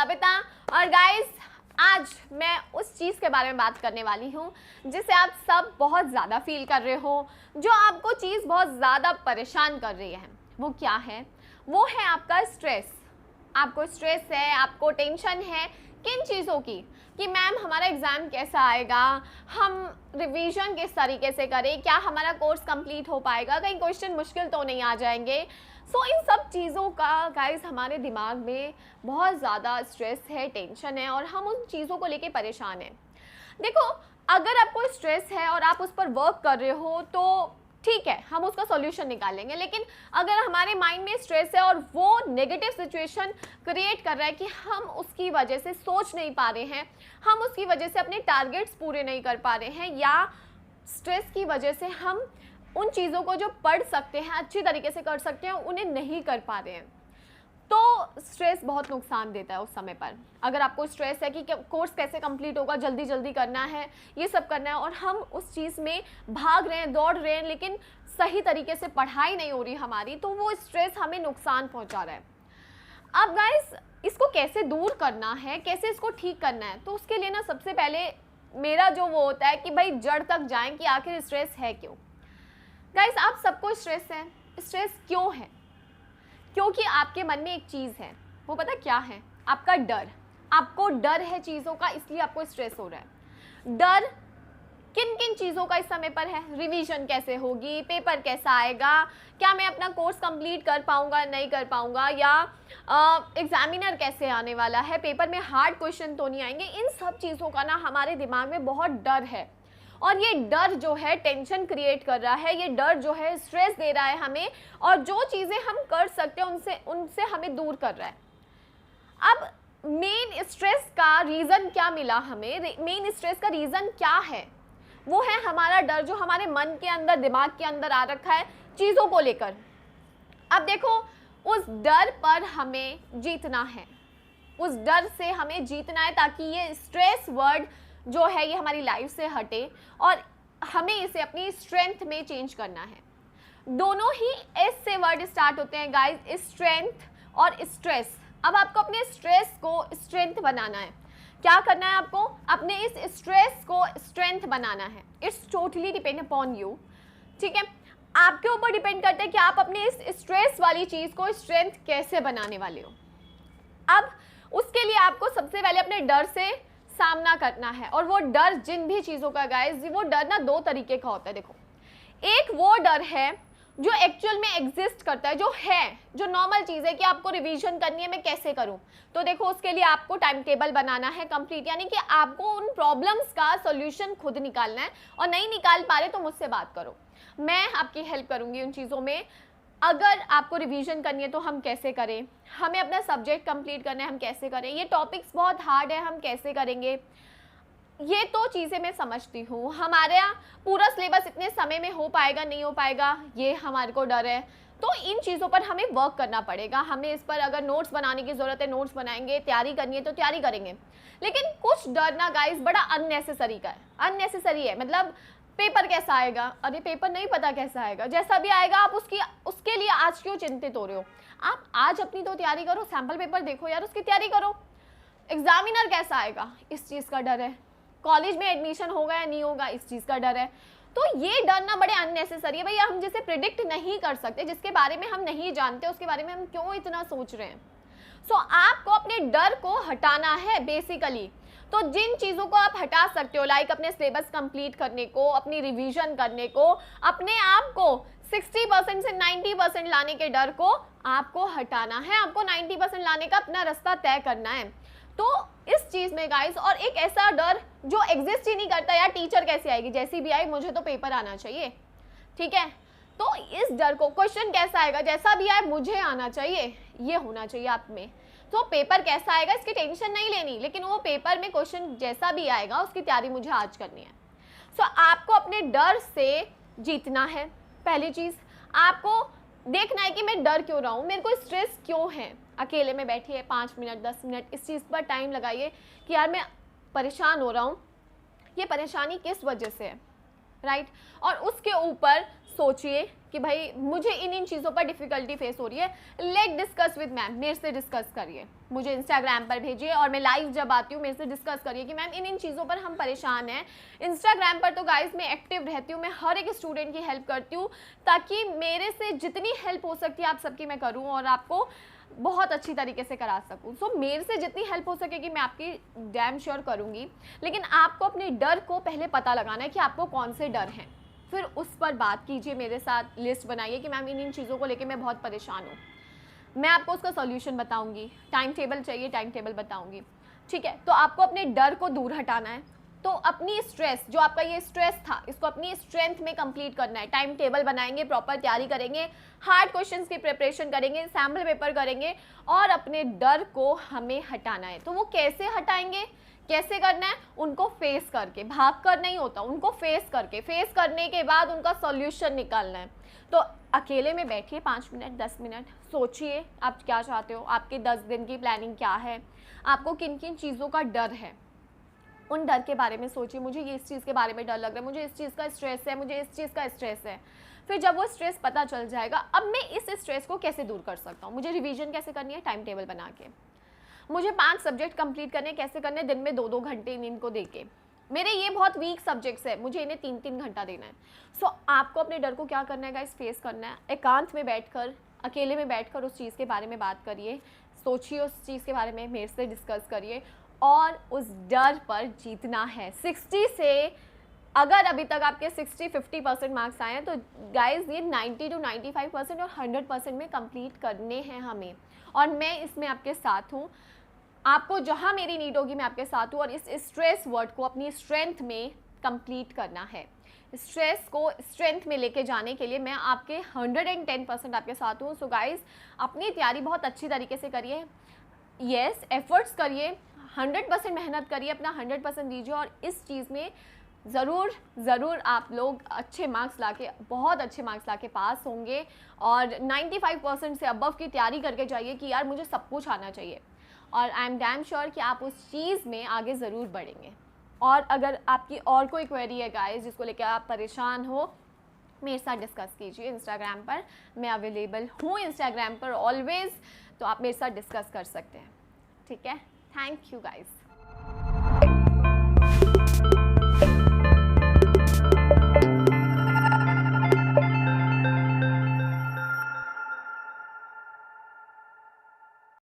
सविता और गाइस आज मैं उस चीज़ के बारे में बात करने वाली हूँ जिसे आप सब बहुत ज़्यादा फील कर रहे हो, जो आपको चीज़ बहुत ज़्यादा परेशान कर रही है। वो क्या है? वो है आपका स्ट्रेस। आपको स्ट्रेस है, आपको टेंशन है किन चीज़ों की, कि मैम हमारा एग्ज़ाम कैसा आएगा, हम रिवीजन किस तरीके से करें, क्या हमारा कोर्स कंप्लीट हो पाएगा, कहीं क्वेश्चन मुश्किल तो नहीं आ जाएंगे। सो इन सब चीज़ों का गाइस हमारे दिमाग में बहुत ज़्यादा स्ट्रेस है, टेंशन है और हम उन चीज़ों को लेके परेशान हैं। देखो, अगर आपको स्ट्रेस है और आप उस पर वर्क कर रहे हो तो ठीक है, हम उसका सॉल्यूशन निकालेंगे। लेकिन अगर हमारे माइंड में स्ट्रेस है और वो नेगेटिव सिचुएशन क्रिएट कर रहा है कि हम उसकी वजह से सोच नहीं पा रहे हैं, हम उसकी वजह से अपने टारगेट्स पूरे नहीं कर पा रहे हैं, या स्ट्रेस की वजह से हम उन चीज़ों को जो पढ़ सकते हैं, अच्छी तरीके से कर सकते हैं, उन्हें नहीं कर पा रहे हैं, तो स्ट्रेस बहुत नुकसान देता है उस समय पर। अगर आपको स्ट्रेस है कि कोर्स कैसे कंप्लीट होगा, जल्दी जल्दी करना है, ये सब करना है, और हम उस चीज़ में भाग रहे हैं, दौड़ रहे हैं, लेकिन सही तरीके से पढ़ाई नहीं हो रही हमारी, तो वो स्ट्रेस हमें नुकसान पहुंचा रहा है। अब गाइस, इसको कैसे दूर करना है, कैसे इसको ठीक करना है, तो उसके लिए ना सबसे पहले मेरा जो वो होता है कि भाई जड़ तक जाएं कि आखिर स्ट्रेस है क्यों। गाइस, आप सबको स्ट्रेस है। स्ट्रेस क्यों है? क्योंकि आपके मन में एक चीज़ है, वो पता क्या है? आपका डर। आपको डर है चीज़ों का, इसलिए आपको स्ट्रेस हो रहा है। डर किन किन चीज़ों का इस समय पर है? रिवीजन कैसे होगी, पेपर कैसा आएगा, क्या मैं अपना कोर्स कंप्लीट कर पाऊंगा नहीं कर पाऊंगा, या एग्जामिनर कैसे आने वाला है, पेपर में हार्ड क्वेश्चन तो नहीं आएंगे। इन सब चीज़ों का ना हमारे दिमाग में बहुत डर है, और ये डर जो है टेंशन क्रिएट कर रहा है, ये डर जो है स्ट्रेस दे रहा है हमें, और जो चीज़ें हम कर सकते हैं उनसे हमें दूर कर रहा है। अब मेन स्ट्रेस का रीज़न क्या मिला हमें? मेन स्ट्रेस का रीज़न क्या है? वो है हमारा डर, जो हमारे मन के अंदर, दिमाग के अंदर आ रखा है चीज़ों को लेकर। अब देखो, उस डर पर हमें जीतना है, उस डर से हमें जीतना है, ताकि ये स्ट्रेस वर्ड जो है ये हमारी लाइफ से हटे और हमें इसे अपनी स्ट्रेंथ में चेंज करना है। दोनों ही एस से वर्ड स्टार्ट होते हैं गाइस, स्ट्रेंथ और स्ट्रेस। अब आपको अपने स्ट्रेस को स्ट्रेंथ बनाना है। क्या करना है आपको? अपने इस स्ट्रेस को स्ट्रेंथ बनाना है। It's totally depend upon you, ठीक है? आपके ऊपर डिपेंड करता है कि आप अपने इस स्ट्रेस वाली चीज़ को स्ट्रेंथ कैसे बनाने वाले हो। अब उसके लिए आपको सबसे पहले अपने डर से सामना करना है, और वो डर जिन भी चीज़ों का गाइस, वो डर ना दो तरीके का होता है। देखो, एक वो डर है जो एक्चुअल में एग्जिस्ट करता है, जो नॉर्मल चीज़ है कि आपको रिवीजन करनी है, मैं कैसे करूं। तो देखो, उसके लिए आपको टाइम टेबल बनाना है कंप्लीट, यानी कि आपको उन प्रॉब्लम्स का सॉल्यूशन खुद निकालना है, और नहीं निकाल पा रहे तो मुझसे बात करो, मैं आपकी हेल्प करूंगी उन चीज़ों में। अगर आपको रिवीजन करनी है तो हम कैसे करें, हमें अपना सब्जेक्ट कंप्लीट करना है, हम कैसे करें, ये टॉपिक्स बहुत हार्ड है, हम कैसे करेंगे, ये तो चीज़ें मैं समझती हूँ। हमारे यहाँ पूरा सिलेबस इतने समय में हो पाएगा नहीं हो पाएगा, ये हमारे को डर है। तो इन चीज़ों पर हमें वर्क करना पड़ेगा। हमें इस पर अगर नोट्स बनाने की ज़रूरत है, नोट्स बनाएंगे, तैयारी करनी है तो तैयारी करेंगे। लेकिन कुछ डर ना गाइस बड़ा अननेसेसरी का है, अननेसेसरी है। मतलब पेपर कैसा आएगा? अरे पेपर नहीं पता कैसा आएगा, जैसा भी आएगा आप उसके लिए आज क्यों चिंतित हो रहे हो? आप आज अपनी तो तैयारी करो, सैम्पल पेपर देखो यार, उसकी तैयारी करो। एग्जामिनर कैसा आएगा, इस चीज़ का डर है। कॉलेज में एडमिशन होगा या नहीं होगा, इस चीज़ का डर है। तो ये डर ना बड़े अननेसेसरी है भैया। हम जिसे प्रिडिक्ट नहीं कर सकते, जिसके बारे में हम नहीं जानते, उसके बारे में हम क्यों इतना सोच रहे हैं? सो आपको अपने डर को हटाना है बेसिकली। तो जिन चीज़ों को आप हटा सकते हो, लाइक अपने सिलेबस कंप्लीट करने को, अपनी रिवीजन करने को, अपने आप को 60% से 90% लाने के डर को आपको हटाना है। आपको 90% लाने का अपना रास्ता तय करना है। तो इस चीज़ में गाइस, और एक ऐसा डर जो एग्जिस्ट ही नहीं करता, यार टीचर कैसे आएगी, जैसी भी आई मुझे तो पेपर आना चाहिए, ठीक है? तो इस डर को, क्वेश्चन कैसा आएगा, जैसा भी आए मुझे आना चाहिए, ये होना चाहिए आप में। तो पेपर कैसा आएगा इसकी टेंशन नहीं लेनी, लेकिन वो पेपर में क्वेश्चन जैसा भी आएगा उसकी तैयारी मुझे आज करनी है। सो आपको अपने डर से जीतना है। पहली चीज़, आपको देखना है कि मैं डर क्यों रहा हूँ, मेरे को स्ट्रेस क्यों है। अकेले में बैठिए 5 मिनट 10 मिनट इस चीज़ पर टाइम लगाइए कि यार मैं परेशान हो रहा हूँ, ये परेशानी किस वजह से है, राइट? और उसके ऊपर सोचिए कि भाई मुझे इन चीज़ों पर डिफ़िकल्टी फेस हो रही है, लेट डिस्कस विद मैम, मेरे से डिस्कस करिए, मुझे इंस्टाग्राम पर भेजिए और मैं लाइव जब आती हूँ मेरे से डिस्कस करिए कि मैम इन चीज़ों पर हम परेशान हैं। इंस्टाग्राम पर तो गाइज मैं एक्टिव रहती हूँ, मैं हर एक स्टूडेंट की हेल्प करती हूँ, ताकि मेरे से जितनी हेल्प हो सकती है आप सबकी मैं करूँ और आपको बहुत अच्छी तरीके से करा सकूँ। सो मेरे से जितनी हेल्प हो सकेगी मैं आपकी डैम श्योर करूँगी, लेकिन आपको अपने डर को पहले पता लगाना है कि आपको कौन से डर हैं, फिर उस पर बात कीजिए, मेरे साथ लिस्ट बनाइए कि मैम इन चीज़ों को लेके मैं बहुत परेशान हूँ, मैं आपको उसका सॉल्यूशन बताऊंगी। टाइम टेबल चाहिए, टाइम टेबल बताऊंगी, ठीक है। तो आपको अपने डर को दूर हटाना है, तो अपनी स्ट्रेस, जो आपका ये स्ट्रेस था, इसको अपनी स्ट्रेंथ में कंप्लीट करना है। टाइम टेबल बनाएंगे, प्रॉपर तैयारी करेंगे, हार्ड क्वेश्चंस की प्रिपरेशन करेंगे, सैम्पल पेपर करेंगे और अपने डर को हमें हटाना है। तो वो कैसे हटाएंगे, कैसे करना है, उनको फेस करके, भाग कर नहीं होता, उनको फेस करके, फेस करने के बाद उनका सॉल्यूशन निकालना है। तो अकेले में बैठिए 5 मिनट 10 मिनट, सोचिए आप क्या चाहते हो, आपके 10 दिन की प्लानिंग क्या है, आपको किन किन चीज़ों का डर है, उन डर के बारे में सोचिए। मुझे ये इस चीज़ के बारे में डर लग रहा है, मुझे इस चीज़ का स्ट्रेस है, मुझे इस चीज़ का स्ट्रेस है। फिर जब वो स्ट्रेस पता चल जाएगा, अब मैं इस स्ट्रेस को कैसे दूर कर सकता हूँ, मुझे रिवीजन कैसे करनी है, टाइम टेबल बना के, मुझे 5 सब्जेक्ट कंप्लीट करने कैसे करने, दिन में 2-2 घंटे इनको दे के, मेरे ये बहुत वीक सब्जेक्ट्स है, मुझे इन्हें 3-3 घंटा देना है। सो आपको अपने डर को क्या करना है गाइस, फेस करना है। एकांत में बैठकर, अकेले में बैठकर उस चीज़ के बारे में बात करिए, सोचिए उस चीज़ के बारे में, मेरे से डिस्कस करिए और उस डर पर जीतना है। 60 से अगर अभी तक आपके 60-50% मार्क्स आए हैं तो गाइज ये 90 to 95% और 100% में कंप्लीट करने हैं हमें, और मैं इसमें आपके साथ हूँ। आपको जहाँ मेरी नीड होगी मैं आपके साथ हूँ, और इस स्ट्रेस वर्ड को अपनी स्ट्रेंथ में कंप्लीट करना है। स्ट्रेस को स्ट्रेंथ में लेके जाने के लिए मैं आपके 110% आपके साथ हूँ। सो गाइज अपनी तैयारी बहुत अच्छी तरीके से करिए, यस एफर्ट्स करिए, 100% मेहनत करिए, अपना 100% दीजिए और इस चीज़ में ज़रूर आप लोग अच्छे मार्क्स लाके, बहुत अच्छे मार्क्स लाके पास होंगे। और 95% से अबव की तैयारी करके जाइए कि यार मुझे सब कुछ आना चाहिए, और आई एम डैम श्योर कि आप उस चीज़ में आगे ज़रूर बढ़ेंगे। और अगर आपकी और कोई क्वेरी है गाइस जिसको लेकर आप परेशान हो, मेरे साथ डिस्कस कीजिए इंस्टाग्राम पर, मैं अवेलेबल हूँ इंस्टाग्राम पर ऑलवेज़, तो आप मेरे साथ डिस्कस कर सकते हैं, ठीक है। Thank you guys.